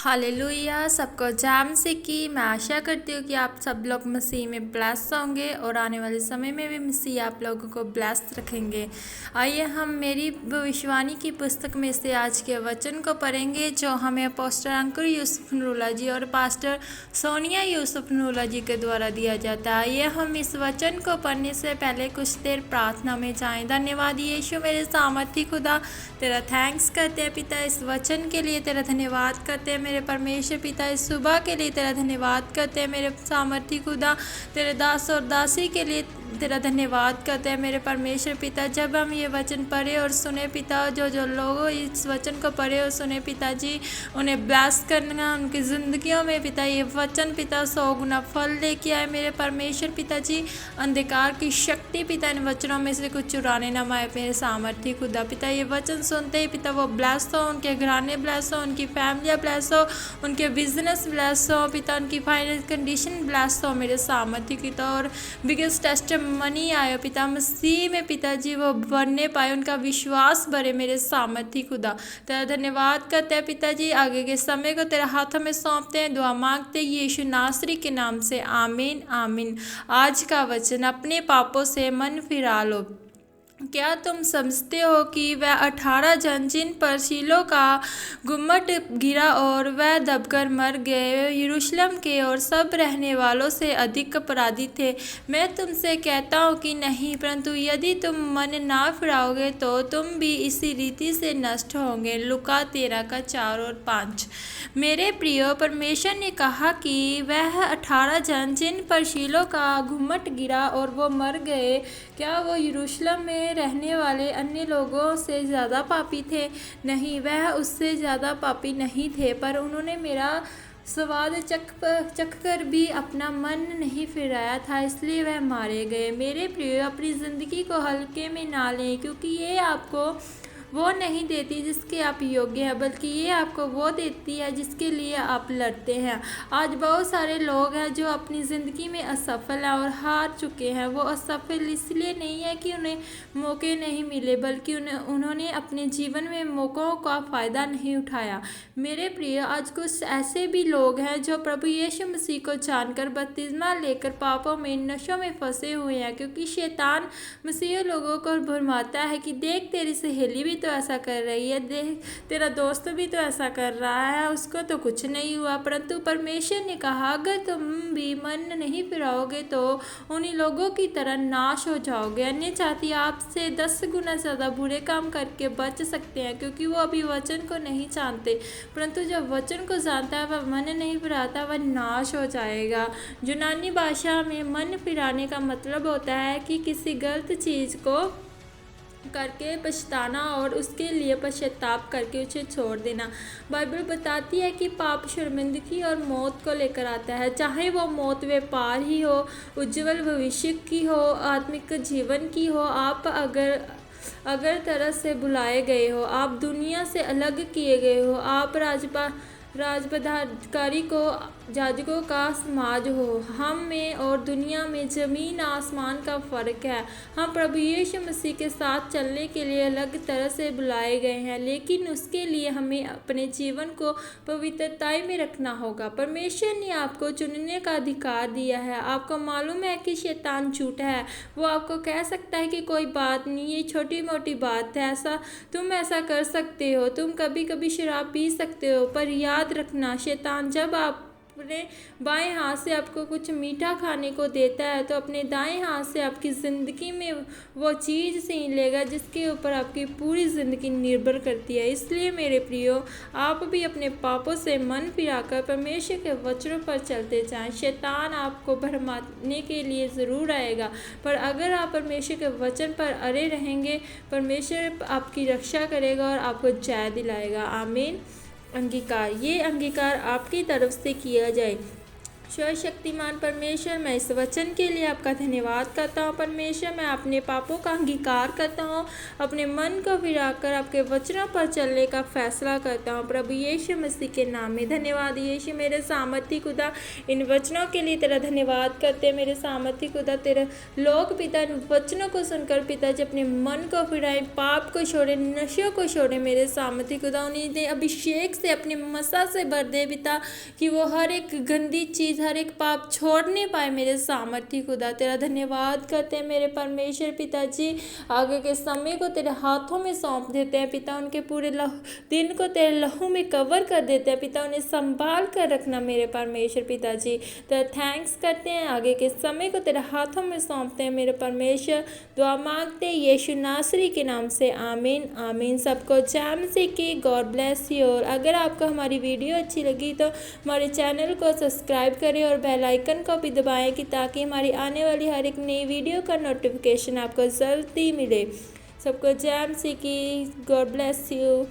Hallelujah. सबको जाम से कि मैं आशा करती हूँ कि आप सब लोग मसीह में ब्लेस होंगे और आने वाले समय में भी मसीह आप लोगों को ब्लेस रखेंगे। आइए हम मेरी भविष्यवाणी की पुस्तक में से आज के वचन को पढ़ेंगे जो हमें पास्टर अंकुर यूसुफ नूरुल्लाह जी और पास्टर सोनिया यूसुफ नूरुल्लाह जी के द्वारा दिया जाता है। आइए हम इस वचन को पढ़ने से पहले कुछ देर प्रार्थना में जाएं। धन्यवाद यीशु मेरे सामर्थी खुदा, तेरा थैंक्स करते हैं पिता इस वचन के लिए, तेरा धन्यवाद करते हैं मेरे परमेश्वर पिता इस सुबह के लिए, तेरा धन्यवाद करते हैं मेरे सामर्थी खुदा, तेरे दास और दासी के लिए तेरा धन्यवाद करते हैं मेरे परमेश्वर पिता। जब हम ये वचन पढ़े और सुने पिता, जो जो लोग इस वचन को पढ़े और सुने पिताजी, उन्हें ब्लेस करना उनकी ज़िंदगियों में पिता। ये वचन पिता 100 गुना फल लेके आए मेरे परमेश्वर पिताजी। अंधकार की शक्ति पिता इन वचनों में से कुछ चुराने ना आए मेरे सामर्थी खुदा पिता। ये वचन सुनते ही पिता वो ब्लेस हो, उनके घराने ब्लेस हो, उनकी फैमिलियाँ ब्लेस हो, उनके बिजनेस ब्लेस हो पिता, उनकी फाइनेंस कंडीशन ब्लेस हो मेरे सामर्थी पिता। और बिगेस्ट टेस्ट मनी आयो पिता मसीह में पिताजी, वो बढ़ने पाए, उनका विश्वास बढ़े मेरे सामर्थी खुदा। तेरा धन्यवाद करते हैं पिताजी। आगे के समय को तेरे हाथों में सौंपते हैं, दुआ मांगते हैं यीशु नासरी के नाम से, आमीन आमीन। आज का वचन, अपने पापों से मन फिरा लो। क्या तुम समझते हो कि वह 18 जन जिन पर शीलो का गुम्मट गिरा और वह दबकर मर गए, यरूशलेम के और सब रहने वालों से अधिक अपराधी थे? मैं तुमसे कहता हूँ कि नहीं, परंतु यदि तुम मन ना फिराओगे तो तुम भी इसी रीति से नष्ट होंगे। लुका 13:4-5। मेरे प्रियो, परमेश्वर ने कहा कि वह 18 जन जिन पर शीलो का गुम्मट गिरा और वो मर गए, क्या वो यरूशलेम में रहने वाले अन्य लोगों से ज़्यादा पापी थे? नहीं, वह उससे ज़्यादा पापी नहीं थे, पर उन्होंने मेरा स्वाद चख कर भी अपना मन नहीं फिराया था, इसलिए वह मारे गए। मेरे प्रिय, अपनी ज़िंदगी को हल्के में ना लें, क्योंकि ये आपको वो नहीं देती जिसके आप योग्य हैं, बल्कि ये आपको वो देती है जिसके लिए आप लड़ते हैं। आज बहुत सारे लोग हैं जो अपनी ज़िंदगी में असफल हैं और हार चुके हैं। वो असफल इसलिए नहीं है कि उन्हें मौके नहीं मिले, बल्कि उन्होंने अपने जीवन में मौक़ों का फ़ायदा नहीं उठाया। मेरे प्रिय, आज कुछ ऐसे भी लोग हैं जो प्रभु यीशु मसीह को जानकर बपतिस्मा लेकर पापों में, नशों में फंसे हुए हैं, क्योंकि शैतान मसीह लोगों को भरमाता है कि देख तेरी सहेली भी तो ऐसा कर रही है, देख तेरा दोस्त भी तो ऐसा कर रहा है, उसको तो कुछ नहीं हुआ। परंतु परमेश्वर ने कहा, अगर तुम भी मन नहीं फिराओगे तो उन्हीं लोगों की तरह नाश हो जाओगे। अन्य जाति आपसे 10 गुना ज़्यादा बुरे काम करके बच सकते हैं, क्योंकि वो अभी वचन को नहीं जानते, परंतु जब वचन को जानता है वह मन नहीं फिराता, वह नाश हो जाएगा। यूनानी भाषा में मन फिराने का मतलब होता है कि किसी गलत चीज़ को करके पछताना और उसके लिए पश्चाताप करके उसे छोड़ देना। बाइबल बताती है कि पाप शर्मिंदगी और मौत को लेकर आता है, चाहे वो मौत व्यापार ही हो, उज्जवल भविष्य की हो, आत्मिक जीवन की हो। आप अगर तरह से बुलाए गए हो, आप दुनिया से अलग किए गए हो, आप राजपदाधिकारी को जाजकों का समाज हो। हम में और दुनिया में ज़मीन आसमान का फ़र्क है। हम प्रभु यीशु मसीह के साथ चलने के लिए अलग तरह से बुलाए गए हैं, लेकिन उसके लिए हमें अपने जीवन को पवित्रताई में रखना होगा। परमेश्वर ने आपको चुनने का अधिकार दिया है। आपको मालूम है कि शैतान झूठा है। वो आपको कह सकता है कि कोई बात नहीं, ये छोटी मोटी बात है, तुम ऐसा कर सकते हो, तुम कभी कभी शराब पी सकते हो। पर याद रखना, शैतान जब अपने बाएं हाथ से आपको कुछ मीठा खाने को देता है, तो अपने दाएं हाथ से आपकी ज़िंदगी में वो चीज़ छीन लेगा जिसके ऊपर आपकी पूरी ज़िंदगी निर्भर करती है। इसलिए मेरे प्रियो, आप भी अपने पापों से मन फिराकर परमेश्वर के वचनों पर चलते जाएं। शैतान आपको भरमाने के लिए ज़रूर आएगा, पर अगर आप परमेश्वर के वचन पर अड़े रहेंगे, परमेश्वर आपकी रक्षा करेगा और आपको जय दिलाएगा। आमीन। अंगीकार, ये अंगीकार आपकी तरफ से किया जाए। सर्वशक्तिमान परमेश्वर, मैं इस वचन के लिए आपका धन्यवाद करता हूँ परमेश्वर। मैं अपने पापों का अंगीकार करता हूँ, अपने मन को फिराकर आपके वचनों पर चलने का फैसला करता हूँ प्रभु यीशु मसीह के नाम में। धन्यवाद यीशु मेरे सामर्थी खुदा, इन वचनों के लिए तेरा धन्यवाद करते हैं मेरे सामर्थी खुदा। तेरे लोग पिता इन वचनों को सुनकर पिताजी अपने मन को फिराए, पाप को छोड़े, नशों को छोड़े मेरे सामर्थी खुदा। उन्हें अभिषेक से, अपने मसा से भर दे पिता, कि वो हर एक गंदी चीज़, हर एक पाप छोड़ नहीं पाए मेरे सामर्थी खुदा। तेरा धन्यवाद करते हैं मेरे परमेश्वर पिताजी। आगे के समय को तेरे हाथों में सौंप देते हैं पिता, उनके पूरे दिन को तेरे लहू में कवर कर देते हैं पिता, उन्हें संभाल कर रखना मेरे परमेश्वर पिताजी। तेरा थैंक्स करते हैं, आगे के समय को तेरे हाथों में सौंपते हैं मेरे परमेश्वर। दुआ मांगते हैं यीशु नासरी के नाम से, आमीन आमीन। सबको जैम से की गॉड ब्लेस यू। और अगर आपको हमारी वीडियो अच्छी लगी तो हमारे चैनल को सब्सक्राइब करें और बेल आइकन को भी दबाएं, कि ताकि हमारी आने वाली हर एक नई वीडियो का नोटिफिकेशन आपको जल्दी मिले। सबको जैम से की गॉड ब्लेस यू।